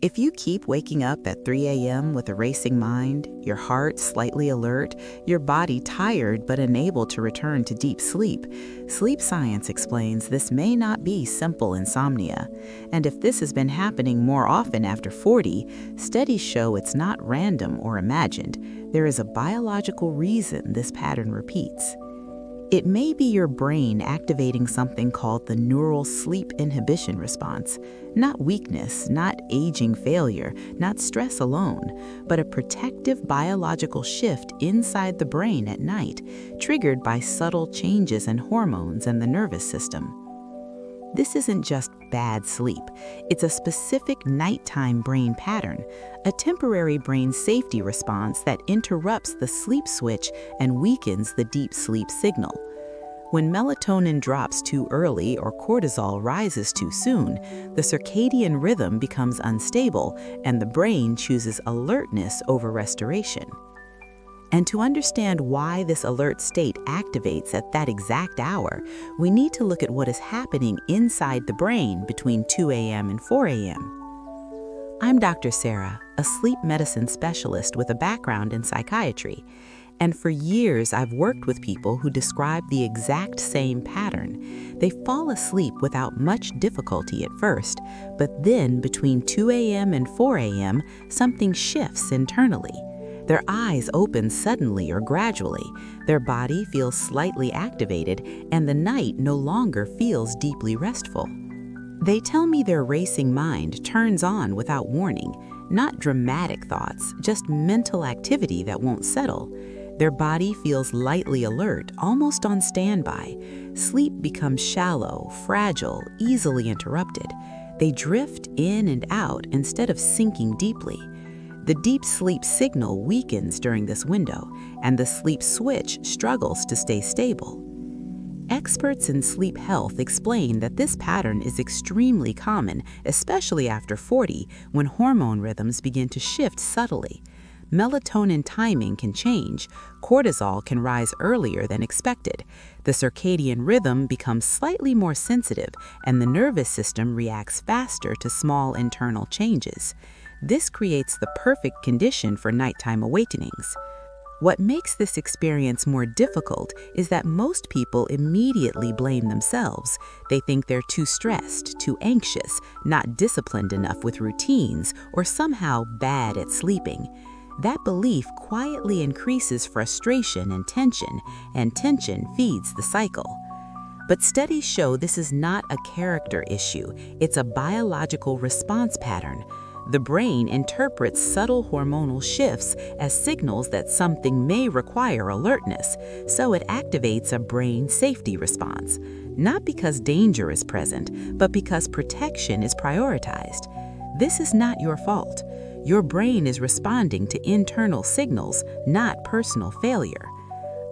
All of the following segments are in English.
If you keep waking up at 3 a.m. with a racing mind, your heart slightly alert, your body tired but unable to return to deep sleep, sleep science explains this may not be simple insomnia. And if this has been happening more often after 40, studies show it's not random or imagined. There is a biological reason this pattern repeats. It may be your brain activating something called the Neural Sleep Inhibition Response. Not weakness, not aging failure, not stress alone, but a protective biological shift inside the brain at night, triggered by subtle changes in hormones and the nervous system. This isn't just bad sleep. It's a specific nighttime brain pattern, a temporary brain safety response that interrupts the sleep switch and weakens the deep sleep signal. When melatonin drops too early or cortisol rises too soon, the circadian rhythm becomes unstable and the brain chooses alertness over restoration. And to understand why this alert state activates at that exact hour, we need to look at what is happening inside the brain between 2 a.m. and 4 a.m. I'm Dr. Sarah, a sleep medicine specialist with a background in psychiatry. And for years, I've worked with people who describe the exact same pattern. They fall asleep without much difficulty at first, but then between 2 a.m. and 4 a.m., something shifts internally. Their eyes open suddenly or gradually, their body feels slightly activated, and the night no longer feels deeply restful. They tell me their racing mind turns on without warning, not dramatic thoughts, just mental activity that won't settle. Their body feels lightly alert, almost on standby. Sleep becomes shallow, fragile, easily interrupted. They drift in and out instead of sinking deeply. The deep sleep signal weakens during this window, and the sleep switch struggles to stay stable. Experts in sleep health explain that this pattern is extremely common, especially after 40, when hormone rhythms begin to shift subtly. Melatonin timing can change, cortisol can rise earlier than expected, the circadian rhythm becomes slightly more sensitive, and the nervous system reacts faster to small internal changes. This creates the perfect condition for nighttime awakenings. What makes this experience more difficult is that most people immediately blame themselves. They think they're too stressed, too anxious, not disciplined enough with routines, or somehow bad at sleeping. That belief quietly increases frustration and tension feeds the cycle. But studies show this is not a character issue, it's a biological response pattern. The brain interprets subtle hormonal shifts as signals that something may require alertness, so it activates a brain safety response, not because danger is present, but because protection is prioritized. This is not your fault. Your brain is responding to internal signals, not personal failure.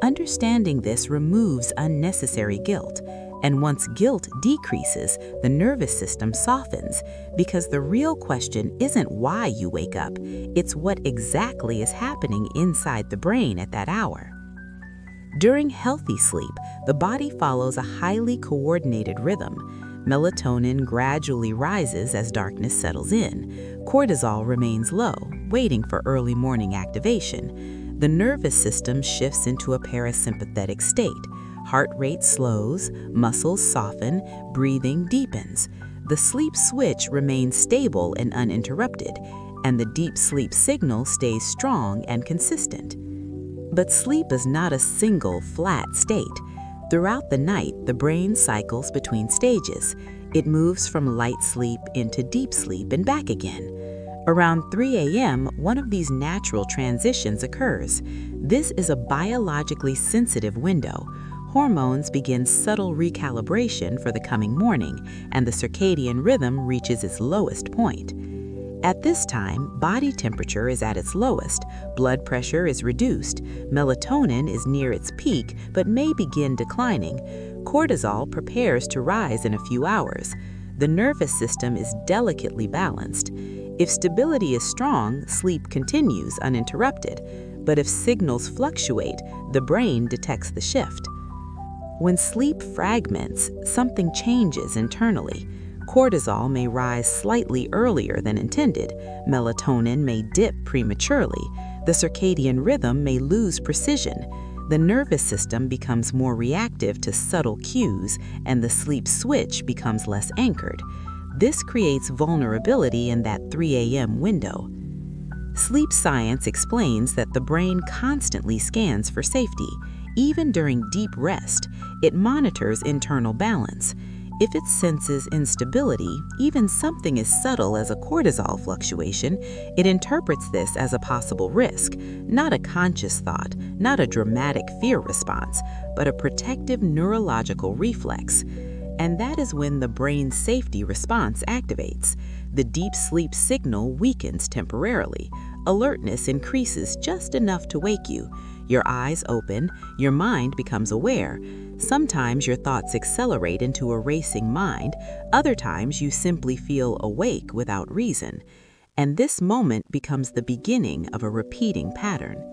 Understanding this removes unnecessary guilt. And once guilt decreases, the nervous system softens, because the real question isn't why you wake up, it's what exactly is happening inside the brain at that hour. During healthy sleep, the body follows a highly coordinated rhythm. Melatonin gradually rises as darkness settles in. Cortisol remains low, waiting for early morning activation. The nervous system shifts into a parasympathetic state. Heart rate slows, muscles soften, breathing deepens. The sleep switch remains stable and uninterrupted, and the deep sleep signal stays strong and consistent. But sleep is not a single, flat state. Throughout the night, the brain cycles between stages. It moves from light sleep into deep sleep and back again. Around 3 a.m., one of these natural transitions occurs. This is a biologically sensitive window. Hormones begin subtle recalibration for the coming morning, and the circadian rhythm reaches its lowest point. At this time, body temperature is at its lowest, blood pressure is reduced, melatonin is near its peak but may begin declining, cortisol prepares to rise in a few hours. The nervous system is delicately balanced. If stability is strong, sleep continues uninterrupted, but if signals fluctuate, the brain detects the shift. When sleep fragments, something changes internally. Cortisol may rise slightly earlier than intended, melatonin may dip prematurely, the circadian rhythm may lose precision, the nervous system becomes more reactive to subtle cues, and the sleep switch becomes less anchored. This creates vulnerability in that 3 a.m. window. Sleep science explains that the brain constantly scans for safety. Even during deep rest, it monitors internal balance. If it senses instability, even something as subtle as a cortisol fluctuation, it interprets this as a possible risk, not a conscious thought, not a dramatic fear response, but a protective neurological reflex. And that is when the brain's safety response activates. The deep sleep signal weakens temporarily. Alertness increases just enough to wake you. Your eyes open, your mind becomes aware. Sometimes your thoughts accelerate into a racing mind, other times you simply feel awake without reason. And this moment becomes the beginning of a repeating pattern.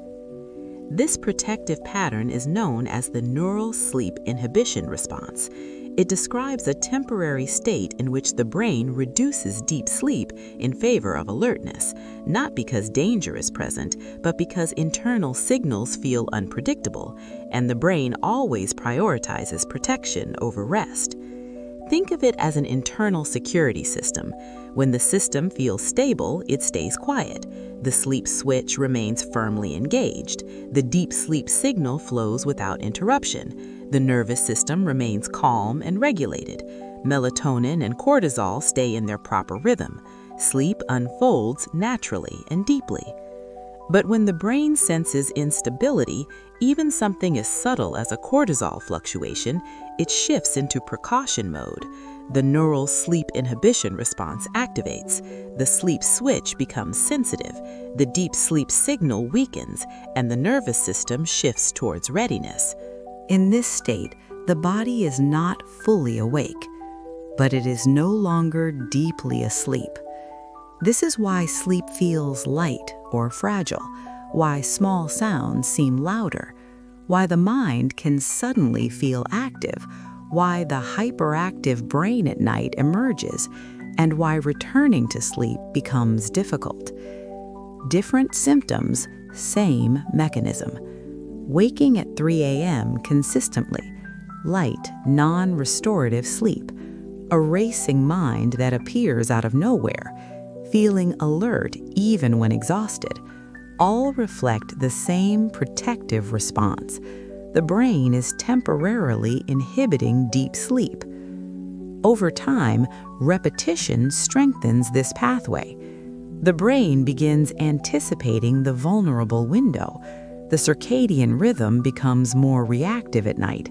This protective pattern is known as the Neural Sleep Inhibition Response. It describes a temporary state in which the brain reduces deep sleep in favor of alertness, not because danger is present, but because internal signals feel unpredictable, and the brain always prioritizes protection over rest. Think of it as an internal security system. When the system feels stable, it stays quiet. The sleep switch remains firmly engaged. The deep sleep signal flows without interruption. The nervous system remains calm and regulated. Melatonin and cortisol stay in their proper rhythm. Sleep unfolds naturally and deeply. But when the brain senses instability, even something as subtle as a cortisol fluctuation, it shifts into precaution mode. The neural sleep inhibition response activates. The sleep switch becomes sensitive. The deep sleep signal weakens, and the nervous system shifts towards readiness. In this state, the body is not fully awake, but it is no longer deeply asleep. This is why sleep feels light or fragile, why small sounds seem louder, why the mind can suddenly feel active, why the hyperactive brain at night emerges, and why returning to sleep becomes difficult. Different symptoms, same mechanism. Waking at 3 a.m. consistently, light, non-restorative sleep, a racing mind that appears out of nowhere, feeling alert even when exhausted, all reflect the same protective response. The brain is temporarily inhibiting deep sleep. Over time, repetition strengthens this pathway. The brain begins anticipating the vulnerable window. The circadian rhythm becomes more reactive at night.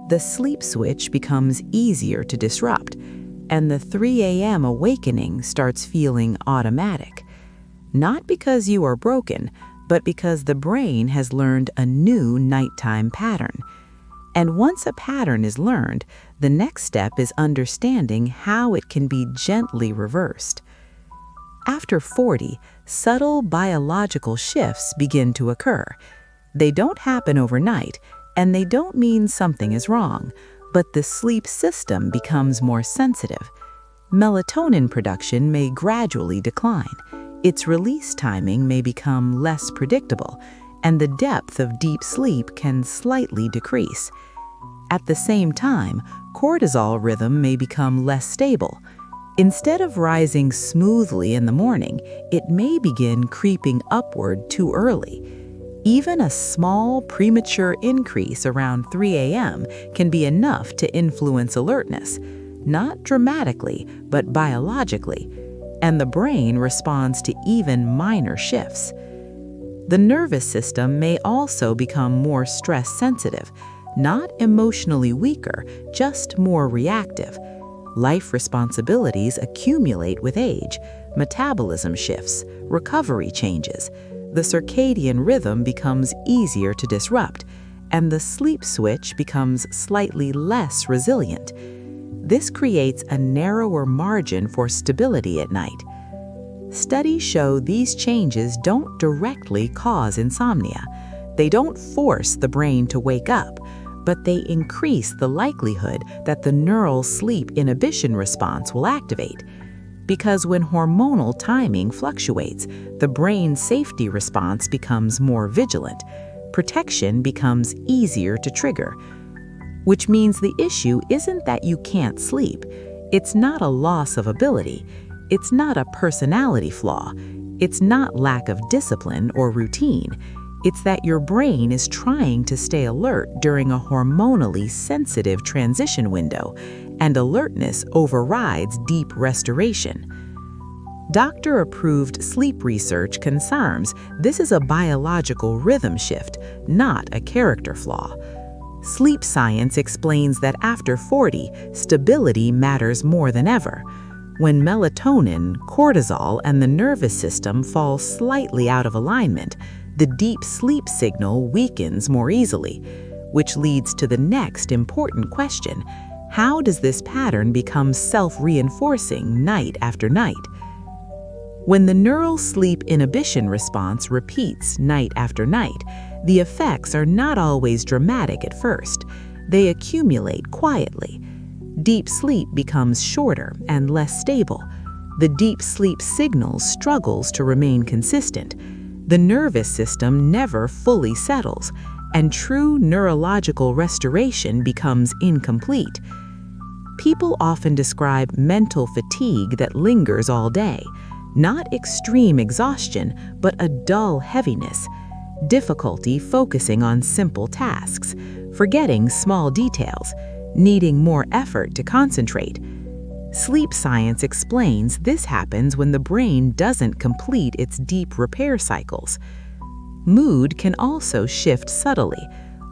The sleep switch becomes easier to disrupt, and the 3 a.m. awakening starts feeling automatic. Not because you are broken, but because the brain has learned a new nighttime pattern. And once a pattern is learned, the next step is understanding how it can be gently reversed. After 40, subtle biological shifts begin to occur. They don't happen overnight, and they don't mean something is wrong, but the sleep system becomes more sensitive. Melatonin production may gradually decline. Its release timing may become less predictable, and the depth of deep sleep can slightly decrease. At the same time, cortisol rhythm may become less stable. Instead of rising smoothly in the morning, it may begin creeping upward too early. Even a small, premature increase around 3 a.m. can be enough to influence alertness, not dramatically, but biologically, and the brain responds to even minor shifts. The nervous system may also become more stress-sensitive, not emotionally weaker, just more reactive. Life responsibilities accumulate with age, metabolism shifts, recovery changes. The circadian rhythm becomes easier to disrupt, and the sleep switch becomes slightly less resilient. This creates a narrower margin for stability at night. Studies show these changes don't directly cause insomnia. They don't force the brain to wake up, but they increase the likelihood that the neural sleep inhibition response will activate. Because when hormonal timing fluctuates, the brain's safety response becomes more vigilant. Protection becomes easier to trigger. Which means the issue isn't that you can't sleep. It's not a loss of ability. It's not a personality flaw. It's not lack of discipline or routine. It's that your brain is trying to stay alert during a hormonally sensitive transition window, and alertness overrides deep restoration. Doctor-approved sleep research confirms this is a biological rhythm shift, not a character flaw. Sleep science explains that after 40, stability matters more than ever. When melatonin, cortisol, and the nervous system fall slightly out of alignment, the deep sleep signal weakens more easily, which leads to the next important question: how does this pattern become self-reinforcing night after night? When the neural sleep inhibition response repeats night after night, the effects are not always dramatic at first. They accumulate quietly. Deep sleep becomes shorter and less stable. The deep sleep signal struggles to remain consistent. The nervous system never fully settles, and true neurological restoration becomes incomplete. People often describe mental fatigue that lingers all day, not extreme exhaustion, but a dull heaviness, difficulty focusing on simple tasks, forgetting small details, needing more effort to concentrate. Sleep science explains this happens when the brain doesn't complete its deep repair cycles. Mood can also shift subtly: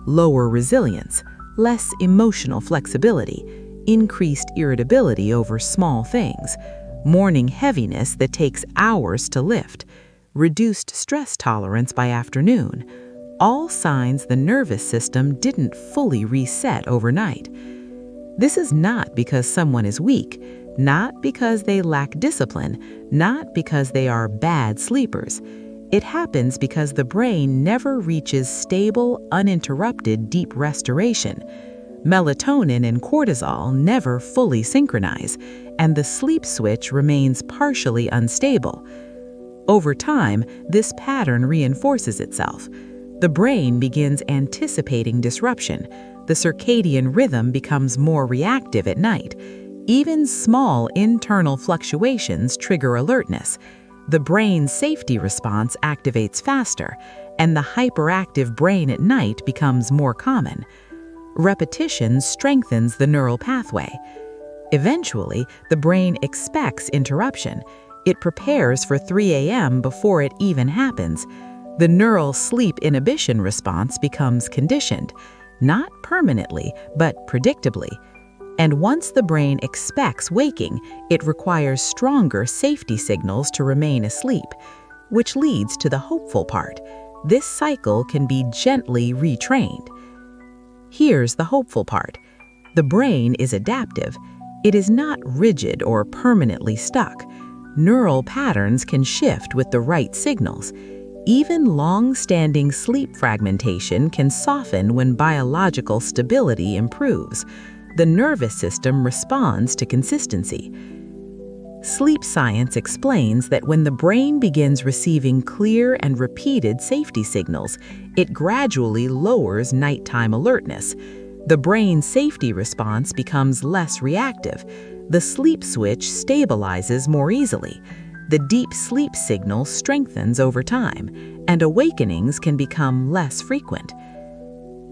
lower resilience, less emotional flexibility, increased irritability over small things, morning heaviness that takes hours to lift, reduced stress tolerance by afternoon, all signs the nervous system didn't fully reset overnight. This is not because someone is weak, not because they lack discipline, not because they are bad sleepers. It happens because the brain never reaches stable, uninterrupted deep restoration. Melatonin and cortisol never fully synchronize, and the sleep switch remains partially unstable. Over time, this pattern reinforces itself. The brain begins anticipating disruption. The circadian rhythm becomes more reactive at night. Even small internal fluctuations trigger alertness. The brain's safety response activates faster, and the hyperactive brain at night becomes more common. Repetition strengthens the neural pathway. Eventually, the brain expects interruption. It prepares for 3 a.m. before it even happens. The neural sleep inhibition response becomes conditioned, not permanently, but predictably. And once the brain expects waking, it requires stronger safety signals to remain asleep, which leads to the hopeful part. This cycle can be gently retrained. Here's the hopeful part. The brain is adaptive. It is not rigid or permanently stuck. Neural patterns can shift with the right signals. Even long-standing sleep fragmentation can soften when biological stability improves. The nervous system responds to consistency. Sleep science explains that when the brain begins receiving clear and repeated safety signals, it gradually lowers nighttime alertness. The brain's safety response becomes less reactive. The sleep switch stabilizes more easily. The deep sleep signal strengthens over time, and awakenings can become less frequent.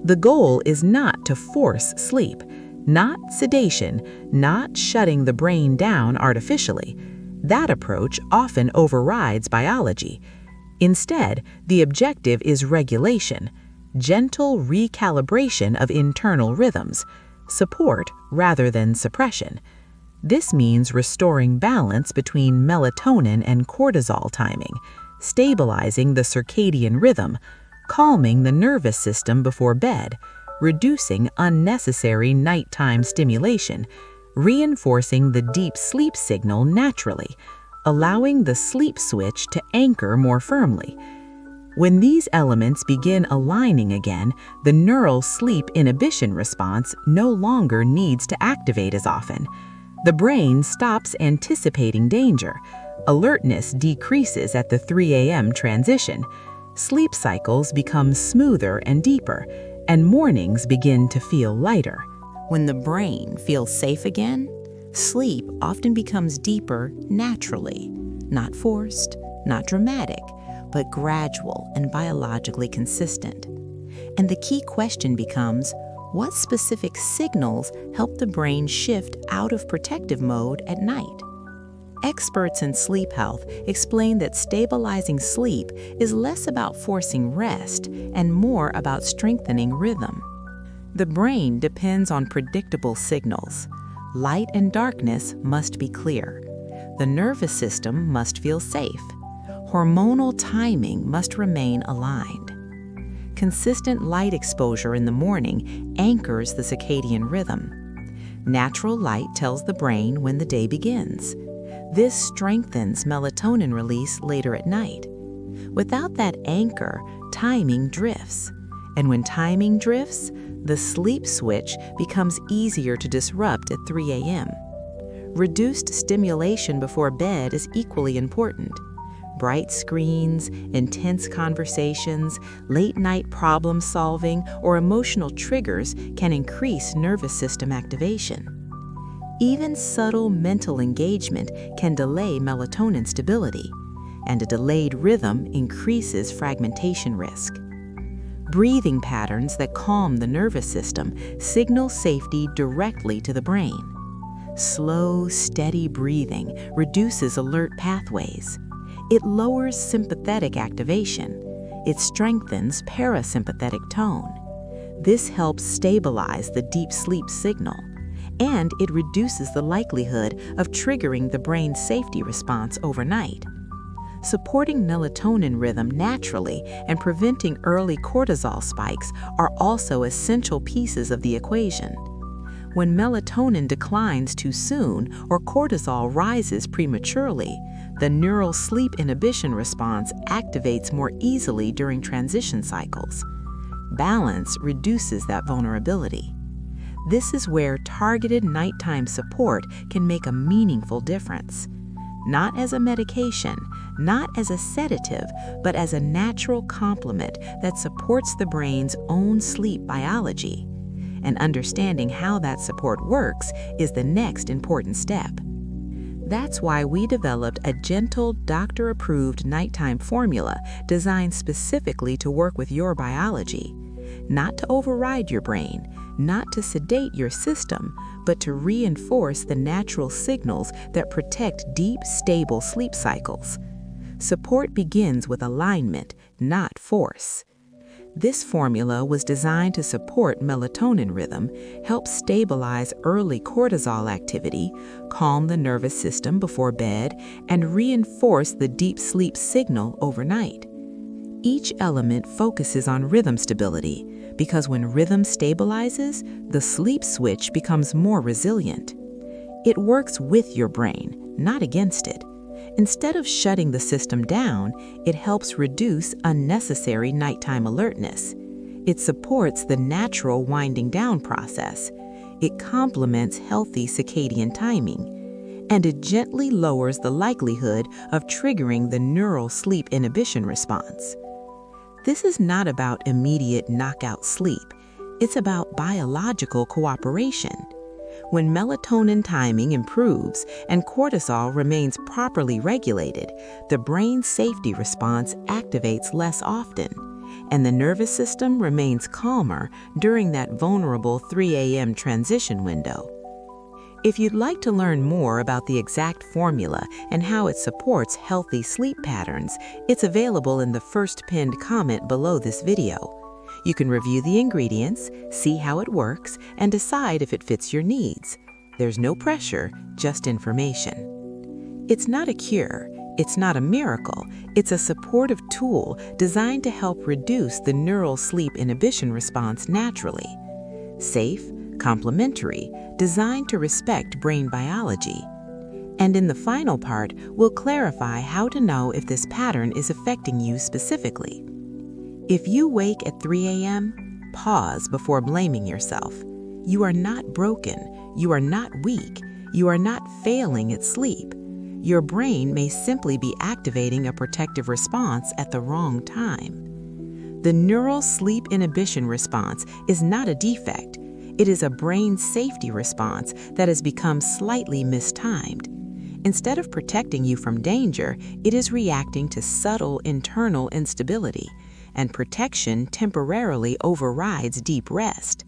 The goal is not to force sleep, not sedation, not shutting the brain down artificially. That approach often overrides biology. Instead, the objective is regulation, gentle recalibration of internal rhythms, support rather than suppression. This means restoring balance between melatonin and cortisol timing, stabilizing the circadian rhythm, calming the nervous system before bed, reducing unnecessary nighttime stimulation, reinforcing the deep sleep signal naturally, allowing the sleep switch to anchor more firmly. When these elements begin aligning again, the neural sleep inhibition response no longer needs to activate as often. The brain stops anticipating danger. Alertness decreases at the 3 a.m. transition. Sleep cycles become smoother and deeper, and mornings begin to feel lighter. When the brain feels safe again, sleep often becomes deeper naturally, not forced, not dramatic, but gradual and biologically consistent. And the key question becomes, what specific signals help the brain shift out of protective mode at night? Experts in sleep health explain that stabilizing sleep is less about forcing rest and more about strengthening rhythm. The brain depends on predictable signals. Light and darkness must be clear. The nervous system must feel safe. Hormonal timing must remain aligned. Consistent light exposure in the morning anchors the circadian rhythm. Natural light tells the brain when the day begins. This strengthens melatonin release later at night. Without that anchor, timing drifts. And when timing drifts, the sleep switch becomes easier to disrupt at 3 a.m. Reduced stimulation before bed is equally important. Bright screens, intense conversations, late-night problem solving, or emotional triggers can increase nervous system activation. Even subtle mental engagement can delay melatonin stability, and a delayed rhythm increases fragmentation risk. Breathing patterns that calm the nervous system signal safety directly to the brain. Slow, steady breathing reduces alert pathways. It lowers sympathetic activation. It strengthens parasympathetic tone. This helps stabilize the deep sleep signal, and it reduces the likelihood of triggering the brain's safety response overnight. Supporting melatonin rhythm naturally and preventing early cortisol spikes are also essential pieces of the equation. When melatonin declines too soon or cortisol rises prematurely, the neural sleep inhibition response activates more easily during transition cycles. Balance reduces that vulnerability. This is where targeted nighttime support can make a meaningful difference. Not as a medication, not as a sedative, but as a natural complement that supports the brain's own sleep biology. And understanding how that support works is the next important step. That's why we developed a gentle, doctor-approved nighttime formula designed specifically to work with your biology. Not to override your brain, not to sedate your system, but to reinforce the natural signals that protect deep, stable sleep cycles. Support begins with alignment, not force. This formula was designed to support melatonin rhythm, help stabilize early cortisol activity, calm the nervous system before bed, and reinforce the deep sleep signal overnight. Each element focuses on rhythm stability, because when rhythm stabilizes, the sleep switch becomes more resilient. It works with your brain, not against it. Instead of shutting the system down, it helps reduce unnecessary nighttime alertness. It supports the natural winding down process. It complements healthy circadian timing. And it gently lowers the likelihood of triggering the neural sleep inhibition response. This is not about immediate knockout sleep. It's about biological cooperation. When melatonin timing improves and cortisol remains properly regulated, the brain's safety response activates less often, and the nervous system remains calmer during that vulnerable 3 a.m. transition window. If you'd like to learn more about the exact formula and how it supports healthy sleep patterns, it's available in the first pinned comment below this video. You can review the ingredients, see how it works, and decide if it fits your needs. There's no pressure, just information. It's not a cure, it's not a miracle, it's a supportive tool designed to help reduce the neural sleep inhibition response naturally. Safe, complementary, designed to respect brain biology. And in the final part, we'll clarify how to know if this pattern is affecting you specifically. If you wake at 3 a.m., pause before blaming yourself. You are not broken. You are not weak. You are not failing at sleep. Your brain may simply be activating a protective response at the wrong time. The Neural Sleep Inhibition Response is not a defect. It is a brain safety response that has become slightly mistimed. Instead of protecting you from danger, it is reacting to subtle internal instability, and protection temporarily overrides deep rest.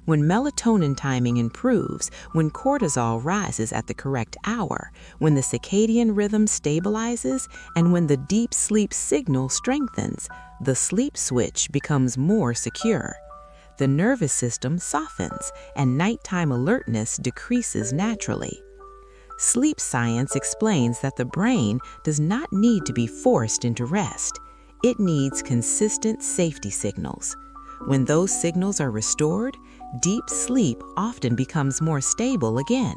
When melatonin timing improves, when cortisol rises at the correct hour, when the circadian rhythm stabilizes, and when the deep sleep signal strengthens, the sleep switch becomes more secure. The nervous system softens, and nighttime alertness decreases naturally. Sleep science explains that the brain does not need to be forced into rest. It needs consistent safety signals. When those signals are restored, deep sleep often becomes more stable again,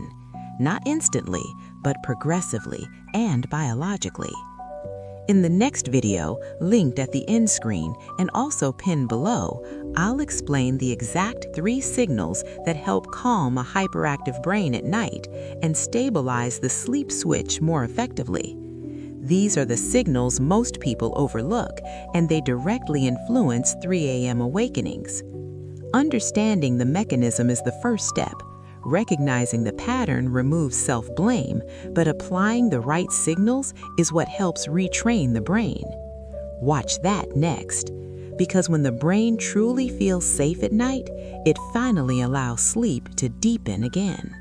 not instantly, but progressively and biologically. In the next video, linked at the end screen and also pinned below, I'll explain the exact 3 signals that help calm a hyperactive brain at night and stabilize the sleep switch more effectively. These are the signals most people overlook, and they directly influence 3 a.m. awakenings. Understanding the mechanism is the first step. Recognizing the pattern removes self-blame, but applying the right signals is what helps retrain the brain. Watch that next, because when the brain truly feels safe at night, it finally allows sleep to deepen again.